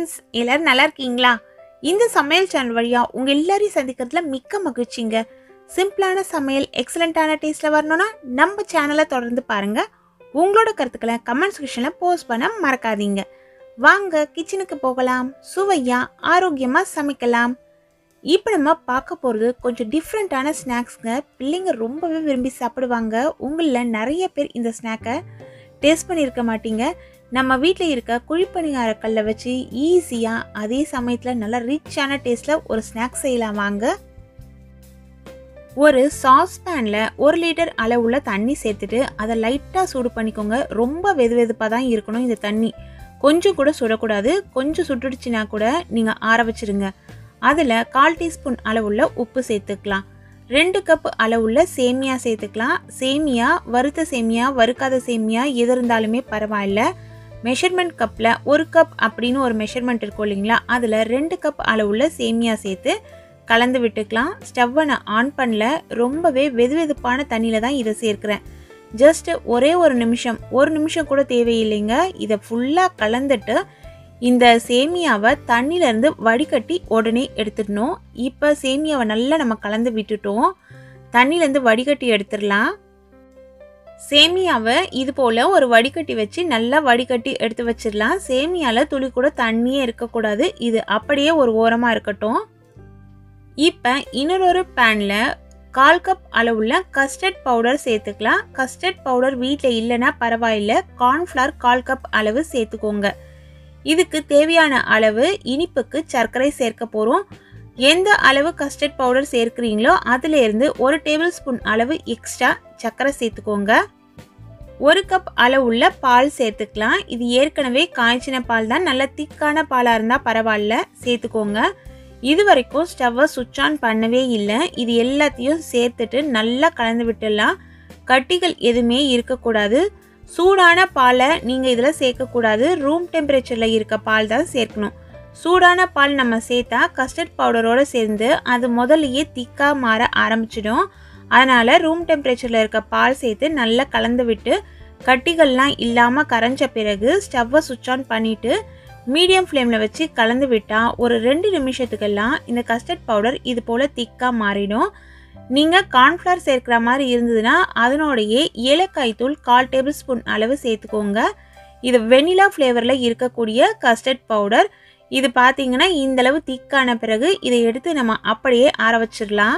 Friends, எல்லாரும் நல்லா இருக்கீங்களா? இந்த சமையல் சேனல் வழியா உங்க எல்லாரையும் சந்திக்கிறதுல மிக்க மகிழ்ச்சிங்க. சிம்பிளான சமையல் எக்ஸலண்டான டேஸ்ட்ல வரணும்னா நம்ம சேனலை தொடர்ந்து பாருங்க. உங்களோட கருத்துக்களை கமெண்ட் செக்ஷன்ல போஸ்ட் பண்ண மறக்காதீங்க. வாங்க கிச்சனுக்கு போகலாம், சுவையா ஆரோக்கியமா சமைக்கலாம். இப்போ நம்ம பார்க்க போகிறது கொஞ்சம் டிஃப்ரெண்ட்டான ஸ்நாக்ஸுங்க. பிள்ளைங்க ரொம்பவே விரும்பி சாப்பிடுவாங்க. உங்களில் நிறைய பேர் இந்த ஸ்நாக்கை டேஸ்ட் பண்ணியிருக்க மாட்டீங்க. நம்ம வீட்டில் இருக்க குழிப்பணியார கல்லை வச்சு ஈஸியாக அதே சமயத்தில் நல்லா ரிச்சான டேஸ்ட்டில் ஒரு ஸ்நாக்ஸ் செய்யலாம். வாங்க. ஒரு சாஸ் பேனில் 1 லிட்டர் அளவுள்ள தண்ணி சேர்த்துட்டு அதை லைட்டாக சூடு பண்ணிக்கோங்க. ரொம்ப வெதுவெதுப்பாக தான் இருக்கணும் இந்த தண்ணி. கொஞ்சம் கூட சுடக்கூடாது. கொஞ்சம் சுட்டுடுச்சுன்னா கூட நீங்கள் ஆற வச்சுருங்க. அதில் 1/4 டீஸ்பூன் அளவுள்ள உப்பு சேர்த்துக்கலாம். 2 கப் அளவுள்ள சேமியா சேர்த்துக்கலாம். சேமியா வறுத்த சேமியா, வறுக்காத சேமியா எது இருந்தாலுமே பரவாயில்ல. மெஷர்மெண்ட் கப்பில் 1 கப் அப்படின்னு ஒரு மெஷர்மெண்ட் இருக்கும் இல்லைங்களா, அதில் 2 கப் அளவுள்ள சேமியா சேர்த்து கலந்து விட்டுக்கலாம். ஸ்டவ்வை நான் ஆன் பண்ணல. ரொம்பவே வெதுவெதுப்பான தண்ணியில் தான் இதை சேர்க்குறேன். ஜஸ்ட் ஒரே ஒரு நிமிஷம் கூட தேவையில்லைங்க. இதை ஃபுல்லாக கலந்துட்டு இந்த சேமியாவை தண்ணியிலேருந்து வடிகட்டி உடனே எடுத்துடணும். இப்போ சேமியாவை நல்லா நம்ம கலந்து விட்டுட்டோம். தண்ணியிலேருந்து வடிகட்டி எடுத்துடலாம். சேமியாவை இது போல் ஒரு வடிகட்டி வச்சு நல்லா வடிகட்டி எடுத்து வச்சிடலாம். சேமியாவில் துளி கூட தண்ணியே இருக்கக்கூடாது. இது அப்படியே ஒரு ஓரமாக இருக்கட்டும். இப்போ இன்னொரு பேனில் 1/4 கப் அளவுள்ள கஸ்டர்ட் பவுடர் சேர்த்துக்கலாம். கஸ்டர்ட் பவுடர் வீட்டில் இல்லைன்னா பரவாயில்ல. கார்ன்ஃப்ளவர் 1/4 கப் அளவு சேர்த்துக்கோங்க. இதுக்கு தேவையான அளவு இனிப்புக்கு சர்க்கரை சேர்க்க போகிறோம். எந்த அளவு கஸ்டர்ட் பவுடர் சேர்க்குறீங்களோ அதிலேருந்து 1 டேபிள் ஸ்பூன் அளவு எக்ஸ்ட்ரா சர்க்கரை சேர்த்துக்கோங்க. 1 கப் அளவுள்ள பால் சேர்த்துக்கலாம். இது ஏற்கனவே காய்ச்சின பால் தான். நல்ல திக்கான பாலாக இருந்தால் பரவாயில்ல, சேர்த்துக்கோங்க. இது வரைக்கும் ஸ்டவ்வை சுவிட்ச் ஆன் பண்ணவே இல்லை. இது எல்லாத்தையும் சேர்த்துட்டு நல்லா கலந்து விட்டுடலாம். கட்டிகள் எதுவுமே இருக்கக்கூடாது. சூடான பாலை நீங்கள் இதில் சேர்க்கக்கூடாது. ரூம் டெம்பரேச்சரில் இருக்க பால் தான் சேர்க்கணும். சூடான பால் நம்ம சேர்த்தா கஸ்டர்ட் பவுடரோடு சேர்ந்து அது முதல்லையே திக்காக மாற ஆரம்பிச்சிடும். அதனால் ரூம் டெம்பரேச்சரில் இருக்க பால் சேர்த்து நல்லா கலந்து விட்டு கட்டிகள்லாம் இல்லாமல் கரைஞ்ச பிறகு ஸ்டவ்வை சுவிட்ச் ஆன் பண்ணிவிட்டு மீடியம் ஃப்ளேமில் வச்சு கலந்து விட்டால் ஒரு 2 நிமிஷத்துக்கெல்லாம் இந்த கஸ்டர்ட் பவுடர் இது போல் திக்காக மாறிடும். நீங்கள் கார்ன்ஃப்ளவர் சேர்க்குற மாதிரி இருந்ததுன்னா அதனோடையே ஏலக்காய் தூள் 1/4 டேபிள் ஸ்பூன் அளவு சேர்த்துக்கோங்க. இது வெனிலா ஃப்ளேவரில் இருக்கக்கூடிய கஸ்டர்ட் பவுடர். இது பார்த்தீங்கன்னா இந்தளவு திக்கான பிறகு இதை எடுத்து நம்ம அப்படியே ஆற வச்சிடலாம்.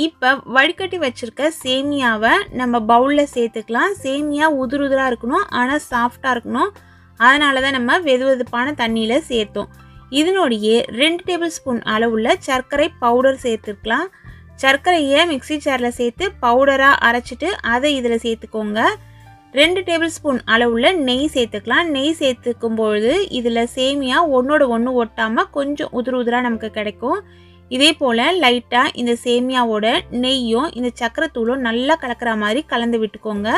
இப்போ வடிகட்டி வச்சுருக்க சேமியாவை நம்ம பவுலில் சேர்த்துக்கலாம். சேமியா உதுராக இருக்கணும், ஆனால் சாஃப்டாக இருக்கணும். அதனால தான் நம்ம வெதுவெதுப்பான தண்ணியில் சேர்த்தோம். இதனோடையே 2 டேபிள் ஸ்பூன் அளவுள்ள சர்க்கரை பவுடர் சேர்த்துக்கலாம். சர்க்கரையை மிக்ஸி ஜாரில் சேர்த்து பவுடராக அரைச்சிட்டு அதை இதில் சேர்த்துக்கோங்க. 2 டேபிள் ஸ்பூன் அளவுள்ள நெய் சேர்த்துக்கலாம். நெய் சேர்த்துக்கும் பொழுது இதில் சேமியா ஒன்றோட ஒன்று ஒட்டாமல் கொஞ்சம் உதிராக நமக்கு கிடைக்கும். இதே போல் லைட்டாக இந்த சேமியாவோட நெய்யும் இந்த சர்க்கரை தூளும் நல்லா கலக்கிற மாதிரி கலந்து விட்டுக்கோங்க.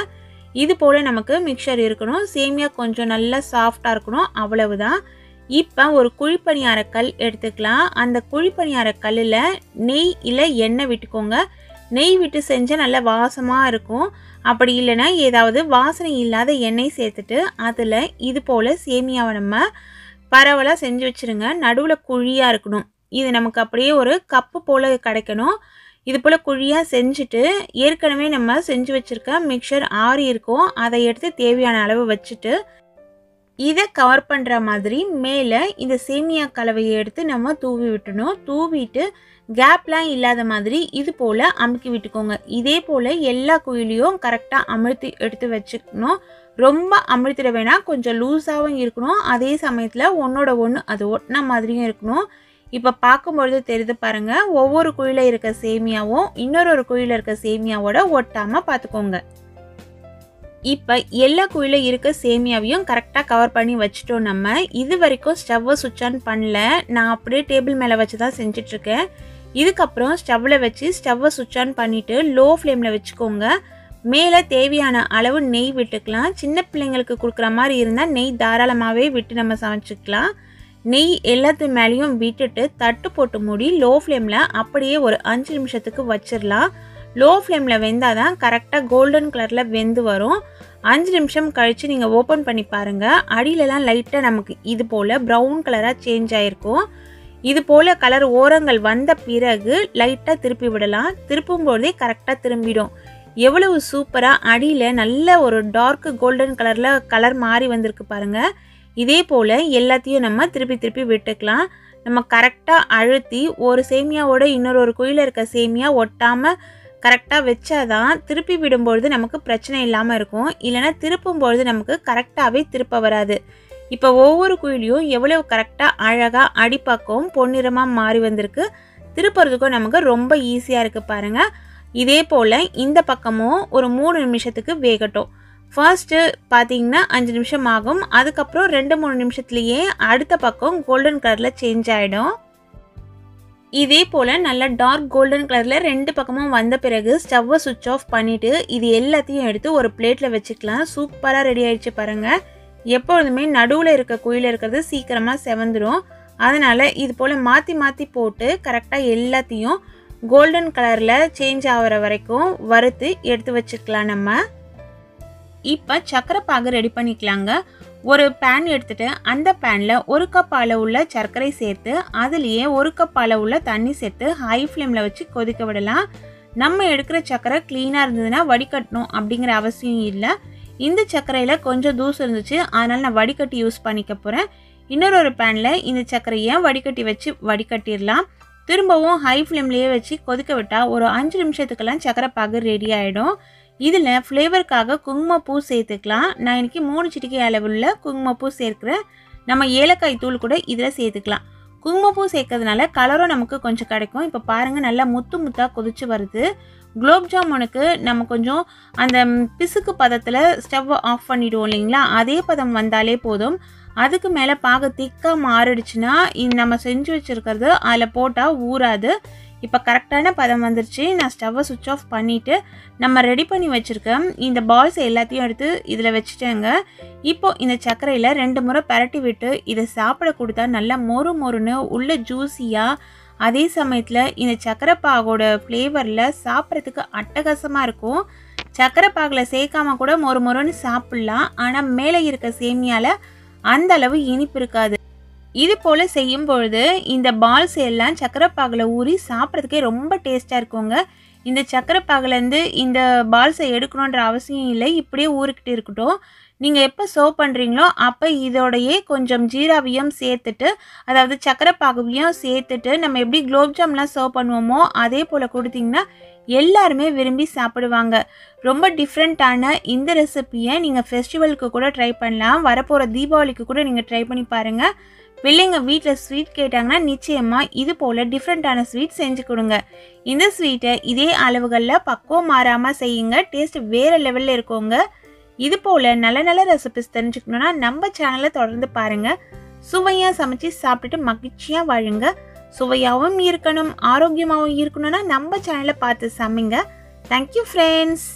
இது போல் நமக்கு மிக்சர் இருக்கணும். சேமியா கொஞ்சம் நல்லா சாஃப்டாக இருக்கணும், அவ்வளவுதான். இப்போ ஒரு குழிப்பணியார கல் எடுத்துக்கலாம். அந்த குழிப்பணியார கல்லில் நெய் இல்லை எண்ணெய் விட்டுக்கோங்க. நெய் விட்டு செஞ்சால் நல்லா வாசமாக இருக்கும். அப்படி இல்லைன்னா ஏதாவது வாசனை இல்லாத எண்ணெய் சேர்த்துட்டு அதில் இது போல் சேமியாவை நம்ம பரவலாக செஞ்சு வச்சுருங்க. நடுவில் குழியாக இருக்கணும். இது நமக்கு அப்படியே ஒரு கப்பு போல் கிடைக்கணும். இது போல் குழியாக செஞ்சுட்டு ஏற்கனவே நம்ம செஞ்சு வச்சுருக்க மிக்சர் ஆறி இருக்கும். அதை எடுத்து தேவையான அளவு வச்சுட்டு இதை கவர் பண்ணுற மாதிரி மேலே இந்த சேமியா கலவையை எடுத்து நம்ம தூவி விட்டணும். தூவிட்டு கேப்லாம் இல்லாத மாதிரி இது போல் அமுக்கி விட்டுக்கோங்க. இதே போல் எல்லா குழிலையும் கரெக்டாக அமுழ்த்தி எடுத்து வச்சுக்கணும். ரொம்ப அமுழ்த்திட வேணாம், கொஞ்சம் லூஸாகவும் இருக்கணும். அதே சமயத்தில் ஒன்றோட ஒன்று அது ஒட்டின மாதிரியும் இருக்கணும். இப்போ பார்க்கும்பொழுது தெரியுது பாருங்கள், ஒவ்வொரு குழியில் இருக்க சேமியாவும் இன்னொரு குழியில் இருக்க சேமியாவோட ஒட்டாமல் பார்த்துக்கோங்க. இப்போ எல்லா குழியில் இருக்க சேமியாவையும் கரெக்டாக கவர் பண்ணி வச்சுட்டோம். நம்ம இது வரைக்கும் ஸ்டவ்வை சுவிட்ச் ஆன் பண்ணல. நான் அப்படியே டேபிள் மேலே வச்சு தான் செஞ்சிட்ருக்கேன். இதுக்கப்புறம் ஸ்டவ்வில் வச்சு ஸ்டவ்வை சுவிட்ச் ஆன் பண்ணிவிட்டு லோ ஃப்ளேமில் வச்சுக்கோங்க. மேலே தேவையான அளவு நெய் விட்டுக்கலாம். சின்ன பிள்ளைங்களுக்கு கொடுக்குற மாதிரி இருந்தால் நெய் தாராளமாகவே விட்டு நம்ம சமைச்சிக்கலாம். நெய் எல்லாத்து மேலேயும் விட்டுட்டு தட்டு போட்டு மூடி லோ ஃப்ளேமில் அப்படியே ஒரு 5 நிமிஷத்துக்கு வச்சிடலாம். லோ ஃப்ளேமில் வெந்தால் தான் கரெக்டாக கோல்டன் கலரில் வெந்து வரும். 5 நிமிஷம் கழித்து நீங்கள் ஓப்பன் பண்ணி பாருங்கள். அடியிலலாம் லைட்டாக நமக்கு இது போல் ப்ரௌன் கலராக சேஞ்ச் ஆகிருக்கும். இது போல் கலர் ஓரங்கள் வந்த பிறகு லைட்டாக திருப்பி விடலாம். திருப்பும்போதே கரெக்டாக திரும்பிடும். எவ்வளவு சூப்பராக அடியில் நல்ல ஒரு டார்க் கோல்டன் கலரில் கலர் மாறி வந்திருக்கு பாருங்கள். இதே போல் எல்லாத்தையும் நம்ம திருப்பி திருப்பி விட்டுக்கலாம். நம்ம கரெக்டாக அழுத்தி ஒரு சேமியாவோட இன்னொரு குழியில் இருக்க சேமியா ஒட்டாமல் கரெக்டாக வச்சாதான் திருப்பி விடும்பொழுது நமக்கு பிரச்சனை இல்லாமல் இருக்கும். இல்லைனா திருப்பும்பொழுது நமக்கு கரெக்டாகவே திருப்ப வராது. இப்போ ஒவ்வொரு குழிலையும் எவ்வளவு கரெக்டாக அழகாக அடிப்பக்கம் பொன்னிறமாக மாறி வந்திருக்கு. திருப்புறதுக்கும் நமக்கு ரொம்ப ஈஸியாக இருக்குது பாருங்கள். இதே போல் இந்த பக்கமும் ஒரு 3 நிமிஷத்துக்கு வேகட்டும். ஃபர்ஸ்ட்டு பார்த்தீங்கன்னா 5 நிமிஷம் ஆகும். அதுக்கப்புறம் 2-3 நிமிஷத்துலேயே அடுத்த பக்கம் கோல்டன் கலரில் சேஞ்ச் ஆகிடும். இதே போல் நல்லா டார்க் கோல்டன் கலரில் 2 பக்கமும் வந்த பிறகு ஸ்டவ்வை சுவிட்ச் ஆஃப் பண்ணிவிட்டு இது எல்லாத்தையும் எடுத்து ஒரு பிளேட்டில் வச்சுக்கலாம். சூப்பராக ரெடி ஆகிடுச்சு பாருங்கள். எப்பொழுதுமே நடுவில் இருக்க குழியில் இருக்கிறது சீக்கிரமாக செவந்துடும். அதனால் இது போல் மாற்றி மாற்றி போட்டு கரெக்டாக எல்லாத்தையும் கோல்டன் கலரில் சேஞ்ச் ஆகிற வரைக்கும் வறுத்து எடுத்து வச்சுக்கலாம். நம்ம இப்போ சர்க்கரை பாகு ரெடி பண்ணிக்கலாங்க. ஒரு பேன் எடுத்துகிட்டு அந்த பேனில் 1 கப் அளவுள்ள சர்க்கரை சேர்த்து அதுலேயே 1 கப் அளவுள்ள தண்ணி சேர்த்து ஹை ஃப்ளேமில் வச்சு கொதிக்க விடலாம். நம்ம எடுக்கிற சர்க்கரை க்ளீனாக இருந்ததுன்னா வடிகட்டணும் அப்படிங்கிற அவசியம் இல்லை. இந்த சர்க்கரையில் கொஞ்சம் தூசு இருந்துச்சு, அதனால் நான் வடிகட்டி யூஸ் பண்ணிக்க போகிறேன். இன்னொரு பேனில் இந்த சர்க்கரையை வடிகட்டி வச்சு வடிகட்டிடலாம். திரும்பவும் ஹை ஃப்ளேம்லேயே வச்சு கொதிக்க விட்டால் ஒரு 5 நிமிஷத்துக்கெல்லாம் சர்க்கரை பாகு ரெடி ஆகிடும். இதில் ஃப்ளேவருக்காக குங்குமப்பூ சேர்த்துக்கலாம். நான் இன்றைக்கி 3 சிட்டிகை அளவுள்ள குங்குமப்பூ சேர்க்குறேன். நம்ம ஏலக்காய் தூள் கூட இதில் சேர்த்துக்கலாம். குங்குமப்பூ சேர்க்கறதுனால கலரும் நமக்கு கொஞ்சம் கிடைக்கும். இப்போ பாருங்கள் நல்லா முத்து முத்தாக கொதிச்சு வருது. குலோப் ஜாமுனுக்கு நம்ம கொஞ்சம் அந்த பிசுக்கு பதத்தில் ஸ்டவ் ஆஃப் பண்ணிவிடுவோம் இல்லைங்களா, அதே பதம் வந்தாலே போதும். அதுக்கு மேலே பாகு திக்காக மாறிடுச்சுன்னா நம்ம செஞ்சு வச்சுருக்கிறது அதில் போட்டால் ஊறாது. இப்போ கரெக்டான பதம் வந்துருச்சு. நான் ஸ்டவ்வை சுவிட்ச் ஆஃப் பண்ணிவிட்டு நம்ம ரெடி பண்ணி வச்சுருக்கேன் இந்த பால்ஸ் எல்லாத்தையும் எடுத்து இதில் வச்சுட்டேங்க. இப்போது இந்த சர்க்கரையில் 2 முறை பரட்டி விட்டு இதை சாப்பிட கொடுத்தா நல்லா மொறு மொறுன்னு உள்ள ஜூஸியாக, அதே சமயத்தில் இந்த சர்க்கரை பாகோட ஃப்ளேவரில் சாப்பிட்றதுக்கு அட்டகாசமாக இருக்கும். சர்க்கரை பாகில் சேர்க்காம கூட மொறு மொறுன்னு சாப்பிட்லாம். ஆனால் மேலே இருக்க சேமியாவில் அந்த அளவு இனிப்பு இருக்காது. இது போல் செய்யும் பொழுது இந்த பால்ஸ் எல்லாம் சர்க்கரை பாகில் ஊறி சாப்பிட்றதுக்கே ரொம்ப டேஸ்ட்டாக இருக்குங்க. இந்த சர்க்கரை பாகுலேருந்து இந்த பால்ஸை எடுக்கணுன்ற அவசியம் இல்லை, இப்படியே ஊறிக்கிட்டு இருக்கட்டும். நீங்கள் எப்போ சர்வ் பண்ணுறீங்களோ அப்போ இதோடையே கொஞ்சம் ஜீராவையும் சேர்த்துட்டு, அதாவது சர்க்கரை பாகுவையும் சேர்த்துட்டு நம்ம எப்படி குலோப் ஜாம்லாம் சர்வ் பண்ணுவோமோ அதே போல் கொடுத்தீங்கன்னா எல்லாருமே விரும்பி சாப்பிடுவாங்க. ரொம்ப டிஃப்ரெண்ட்டான இந்த ரெசிப்பியை நீங்கள் ஃபெஸ்டிவலுக்கு கூட ட்ரை பண்ணலாம். வரப்போகிற தீபாவளிக்கு கூட நீங்கள் ட்ரை பண்ணி பாருங்கள். பிள்ளைங்க வீட்டில் ஸ்வீட் கேட்டாங்கன்னா நிச்சயமாக இது போல் டிஃப்ரெண்ட்டான ஸ்வீட் செஞ்சு கொடுங்க. இந்த ஸ்வீட்டை இதே அளவுகளில் பக்குவம் மாறாமல் செய்யுங்க. டேஸ்ட் வேறு லெவலில் இருக்குங்க. இது போல் நல்ல நல்ல ரெசிபிஸ் தெரிஞ்சுக்கணுன்னா நம்ம சேனலை தொடர்ந்து பாருங்கள். சுவையாக சமைச்சு சாப்பிட்டுட்டு மகிழ்ச்சியாக வாழுங்க. சுவையாகவும் இருக்கணும், ஆரோக்கியமாகவும் இருக்கணும்னா நம்ம சேனலை பார்த்து சமைங்க. Thank you friends.